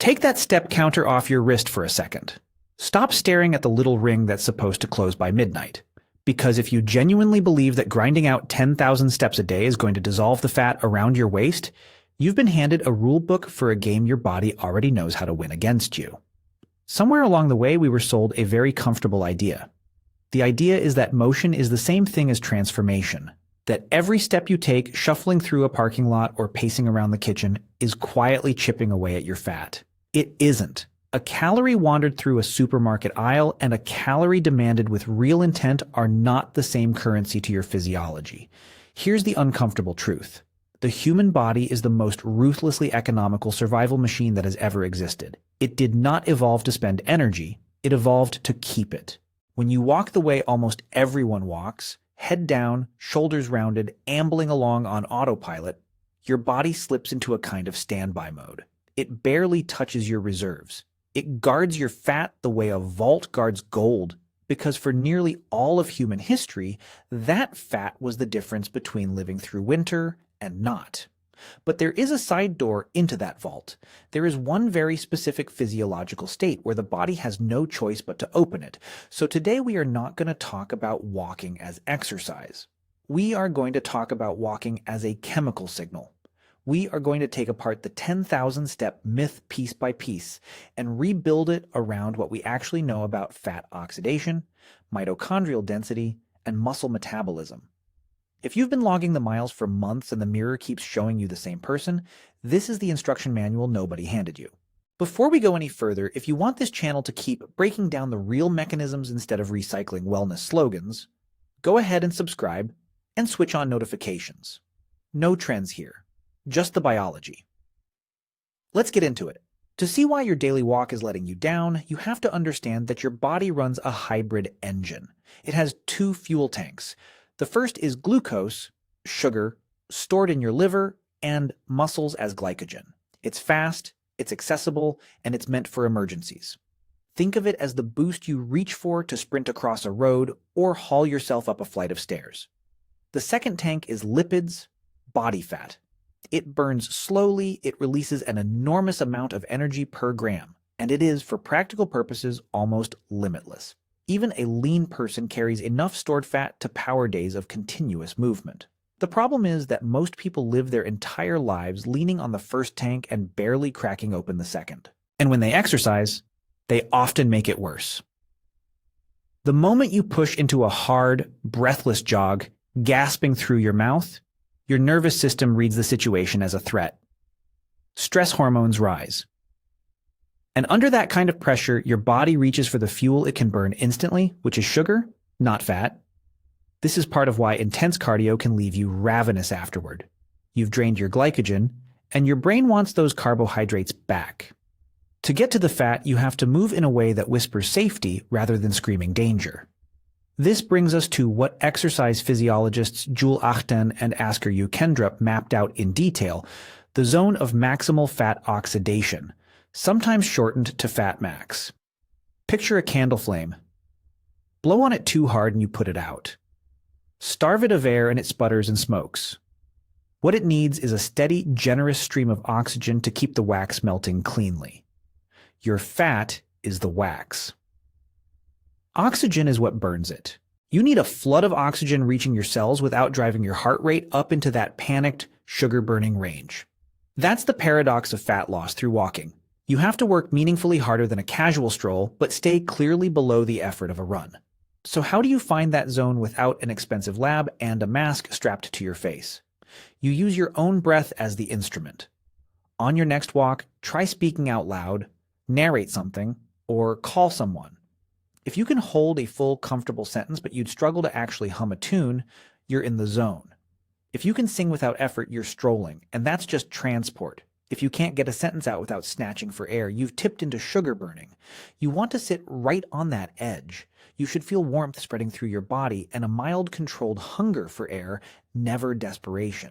Take that step counter off your wrist for a second. Stop staring at the little ring that's supposed to close by midnight. Because if you genuinely believe that grinding out 10,000 steps a day is going to dissolve the fat around your waist, you've been handed a rule book for a game your body already knows how to win against you. Somewhere along the way, we were sold a very comfortable idea. The idea is that motion is the same thing as transformation, that every step you take, shuffling through a parking lot or pacing around the kitchen, is quietly chipping away at your fat. It isn't. A calorie wandered through a supermarket aisle and a calorie demanded with real intent are not the same currency to your physiology. Here's the uncomfortable truth. The human body is the most ruthlessly economical survival machine that has ever existed. It did not evolve to spend energy, it evolved to keep it. When you walk the way almost everyone walks, head down, shoulders rounded, ambling along on autopilot, your body slips into a kind of standby mode. It barely touches your reserves. It guards your fat the way a vault guards gold, because for nearly all of human history, that fat was the difference between living through winter and not. But there is a side door into that vault. There is one very specific physiological state where the body has no choice but to open it. So today we are not going to talk about walking as exercise. We are going to talk about walking as a chemical signal. We are going to take apart the 10,000 step myth piece by piece and rebuild it around what we actually know about fat oxidation, mitochondrial density, and muscle metabolism. If you've been logging the miles for months and the mirror keeps showing you the same person, this is the instruction manual nobody handed you. Before we go any further, if you want this channel to keep breaking down the real mechanisms instead of recycling wellness slogans, go ahead and subscribe and switch on notifications. No trends here, just the biology. Let's get into it. To see why your daily walk is letting you down, you have to understand that your body runs a hybrid engine. It has two fuel tanks. The first is glucose, sugar, stored in your liver, and muscles as glycogen. It's fast, it's accessible, and it's meant for emergencies. Think of it as the boost you reach for to sprint across a road or haul yourself up a flight of stairs. The second tank is lipids, body fat. It burns slowly, it releases an enormous amount of energy per gram, and it is, for practical purposes, almost limitless. Even a lean person carries enough stored fat to power days of continuous movement. The problem is that most people live their entire lives leaning on the first tank and barely cracking open the second. And when they exercise, they often make it worse. The moment you push into a hard, breathless jog, gasping through your mouth, your nervous system reads the situation as a threat. Stress hormones rise. And under that kind of pressure, your body reaches for the fuel it can burn instantly, which is sugar, not fat. This is part of why intense cardio can leave you ravenous afterward. You've drained your glycogen, and your brain wants those carbohydrates back. To get to the fat, you have to move in a way that whispers safety rather than screaming danger. This brings us to what exercise physiologists Jule Achten and Asker Kendrup mapped out in detail, the zone of maximal fat oxidation, sometimes shortened to fat max. Picture a candle flame. Blow on it too hard and you put it out. Starve it of air and it sputters and smokes. What it needs is a steady, generous stream of oxygen to keep the wax melting cleanly. Your fat is the wax. Oxygen is what burns it. You need a flood of oxygen reaching your cells without driving your heart rate up into that panicked, sugar-burning range. That's the paradox of fat loss through walking. You have to work meaningfully harder than a casual stroll, but stay clearly below the effort of a run. So how do you find that zone without an expensive lab and a mask strapped to your face? You use your own breath as the instrument. On your next walk, try speaking out loud, narrate something, or call someone. If you can hold a full, comfortable sentence, but you'd struggle to actually hum a tune, you're in the zone. If you can sing without effort, you're strolling, and that's just transport. If you can't get a sentence out without snatching for air, you've tipped into sugar burning. You want to sit right on that edge. You should feel warmth spreading through your body and a mild, controlled hunger for air, never desperation.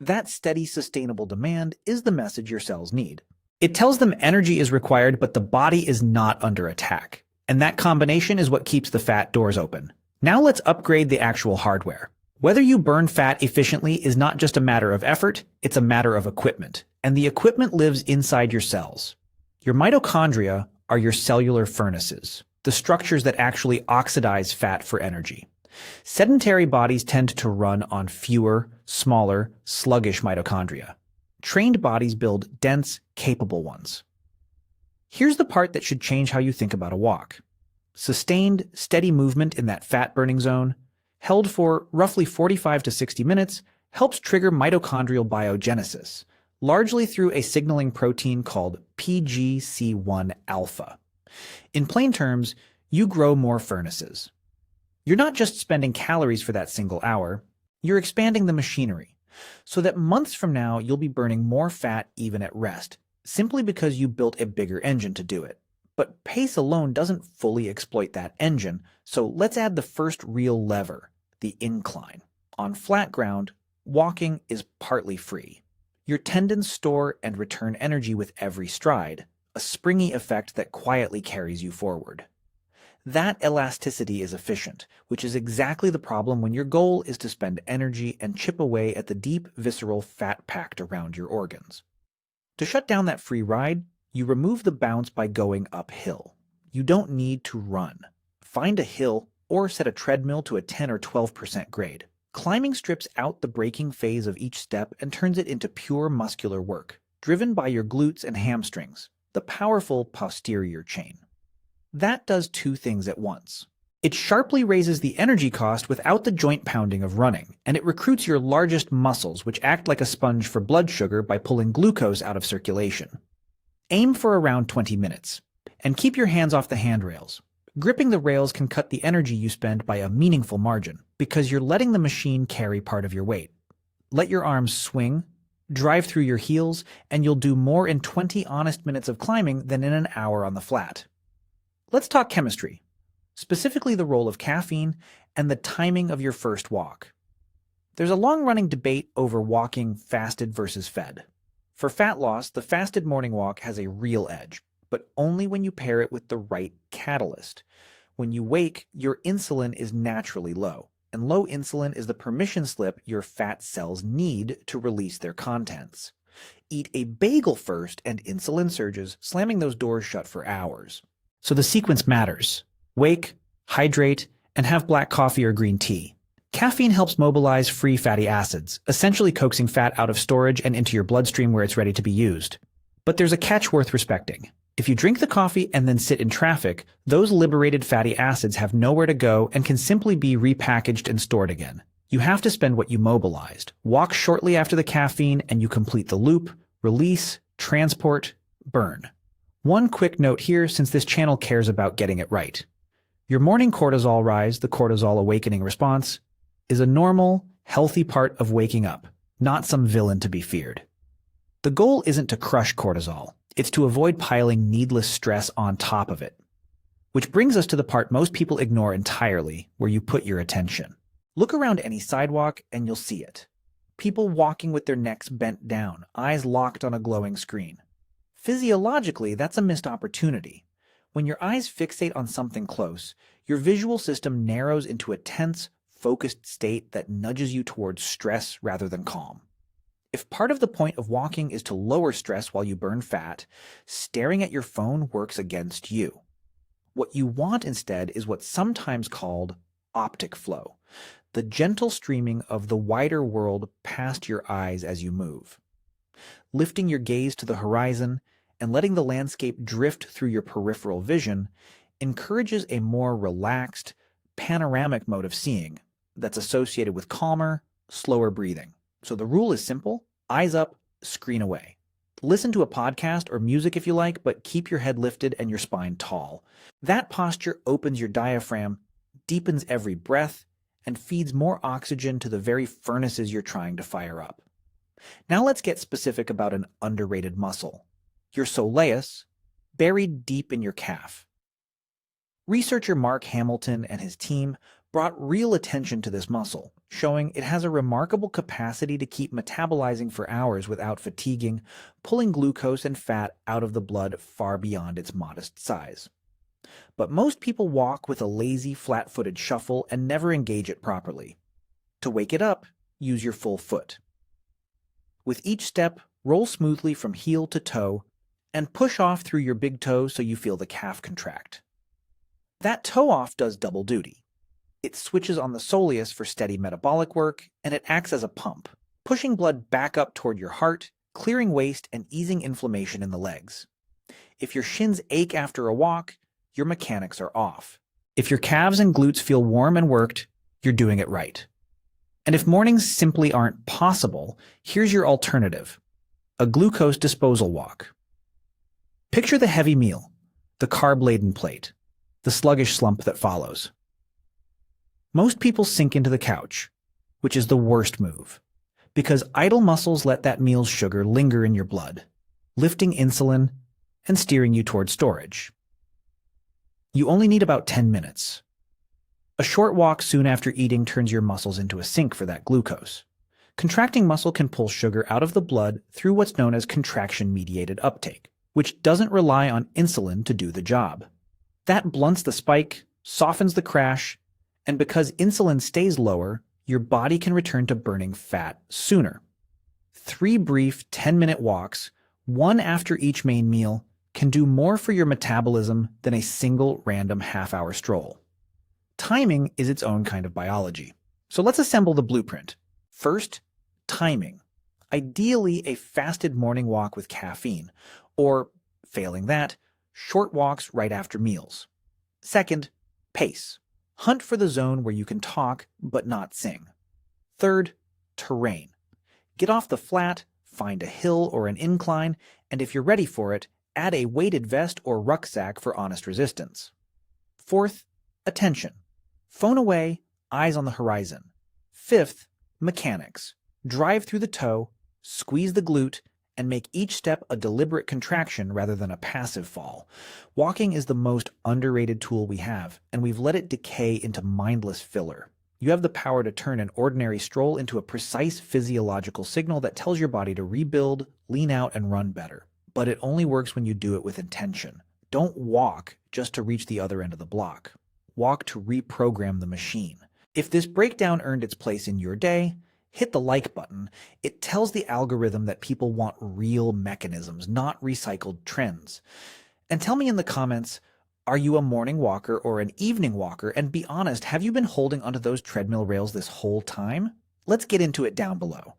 That steady, sustainable demand is the message your cells need. It tells them energy is required, but the body is not under attack. And that combination is what keeps the fat doors open. Now let's upgrade the actual hardware. Whether you burn fat efficiently is not just a matter of effort, it's a matter of equipment. And the equipment lives inside your cells. Your mitochondria are your cellular furnaces, the structures that actually oxidize fat for energy. Sedentary bodies tend to run on fewer, smaller, sluggish mitochondria. Trained bodies build dense, capable ones. Here's the part that should change how you think about a walk. Sustained, steady movement in that fat-burning zone, held for roughly 45 to 60 minutes, helps trigger mitochondrial biogenesis, largely through a signaling protein called PGC1 alpha. In plain terms, you grow more furnaces. You're not just spending calories for that single hour, you're expanding the machinery, so that months from now you'll be burning more fat even at rest, simply because you built a bigger engine to do it. But pace alone doesn't fully exploit that engine, so let's add the first real lever, the incline. On flat ground, walking is partly free. Your tendons store and return energy with every stride, a springy effect that quietly carries you forward. That elasticity is efficient, which is exactly the problem when your goal is to spend energy and chip away at the deep, visceral fat packed around your organs. To shut down that free ride, you remove the bounce by going uphill. You don't need to run. Find a hill or set a treadmill to a 10 or 12% grade. Climbing strips out the braking phase of each step and turns it into pure muscular work, driven by your glutes and hamstrings, the powerful posterior chain. That does two things at once. It sharply raises the energy cost without the joint pounding of running, and it recruits your largest muscles, which act like a sponge for blood sugar by pulling glucose out of circulation. Aim for around 20 minutes, and keep your hands off the handrails. Gripping the rails can cut the energy you spend by a meaningful margin, because you're letting the machine carry part of your weight. Let your arms swing, drive through your heels, and you'll do more in 20 honest minutes of climbing than in an hour on the flat. Let's talk chemistry, specifically the role of caffeine and the timing of your first walk. There's a long-running debate over walking fasted versus fed. For fat loss, the fasted morning walk has a real edge, but only when you pair it with the right catalyst. When you wake, your insulin is naturally low, and low insulin is the permission slip your fat cells need to release their contents. Eat a bagel first and insulin surges, slamming those doors shut for hours. So the sequence matters. Wake, hydrate, and have black coffee or green tea. Caffeine helps mobilize free fatty acids, essentially coaxing fat out of storage and into your bloodstream where it's ready to be used. But there's a catch worth respecting. If you drink the coffee and then sit in traffic, those liberated fatty acids have nowhere to go and can simply be repackaged and stored again. You have to spend what you mobilized. Walk shortly after the caffeine and you complete the loop, release, transport, burn. One quick note here, since this channel cares about getting it right. Your morning cortisol rise, the cortisol awakening response, is a normal, healthy part of waking up, not some villain to be feared. The goal isn't to crush cortisol, it's to avoid piling needless stress on top of it. Which brings us to the part most people ignore entirely, where you put your attention. Look around any sidewalk and you'll see it. People walking with their necks bent down, eyes locked on a glowing screen. Physiologically, that's a missed opportunity. When your eyes fixate on something close, your visual system narrows into a tense, focused state that nudges you towards stress rather than calm. If part of the point of walking is to lower stress while you burn fat, staring at your phone works against you. What you want instead is what's sometimes called optic flow, the gentle streaming of the wider world past your eyes as you move. Lifting your gaze to the horizon and letting the landscape drift through your peripheral vision encourages a more relaxed, panoramic mode of seeing that's associated with calmer, slower breathing. So the rule is simple: eyes up, screen away. Listen to a podcast or music if you like, but keep your head lifted and your spine tall. That posture opens your diaphragm, deepens every breath, and feeds more oxygen to the very furnaces you're trying to fire up. Now let's get specific about an underrated muscle, your soleus, buried deep in your calf. Researcher Mark Hamilton and his team brought real attention to this muscle, showing it has a remarkable capacity to keep metabolizing for hours without fatiguing, pulling glucose and fat out of the blood far beyond its modest size. But most people walk with a lazy, flat-footed shuffle and never engage it properly. To wake it up, use your full foot. With each step, roll smoothly from heel to toe, and push off through your big toe so you feel the calf contract. That toe off does double duty. It switches on the soleus for steady metabolic work, and it acts as a pump, pushing blood back up toward your heart, clearing waste and easing inflammation in the legs. If your shins ache after a walk, your mechanics are off. If your calves and glutes feel warm and worked, you're doing it right. And if mornings simply aren't possible, here's your alternative: a glucose disposal walk. Picture the heavy meal, the carb-laden plate, the sluggish slump that follows. Most people sink into the couch, which is the worst move, because idle muscles let that meal's sugar linger in your blood, lifting insulin and steering you toward storage. You only need about 10 minutes. A short walk soon after eating turns your muscles into a sink for that glucose. Contracting muscle can pull sugar out of the blood through what's known as contraction-mediated uptake, which doesn't rely on insulin to do the job. That blunts the spike, softens the crash, and because insulin stays lower, your body can return to burning fat sooner. 3 brief 10-minute walks, one after each main meal, can do more for your metabolism than a single random half-hour stroll. Timing is its own kind of biology. So let's assemble the blueprint. First, timing. Ideally, a fasted morning walk with caffeine, or, failing that, short walks right after meals. Second, pace. Hunt for the zone where you can talk but not sing. Third, terrain. Get off the flat, find a hill or an incline, and if you're ready for it, add a weighted vest or rucksack for honest resistance. Fourth, attention. Phone away, eyes on the horizon. Fifth, mechanics. Drive through the toe, squeeze the glute, and make each step a deliberate contraction rather than a passive fall. Walking is the most underrated tool we have, and we've let it decay into mindless filler. You have the power to turn an ordinary stroll into a precise physiological signal that tells your body to rebuild, lean out, and run better. But it only works when you do it with intention. Don't walk just to reach the other end of the block. Walk to reprogram the machine. If this breakdown earned its place in your day, hit the like button. It tells the algorithm that people want real mechanisms, not recycled trends. And tell me in the comments, are you a morning walker or an evening walker? And be honest, have you been holding onto those treadmill rails this whole time? Let's get into it down below.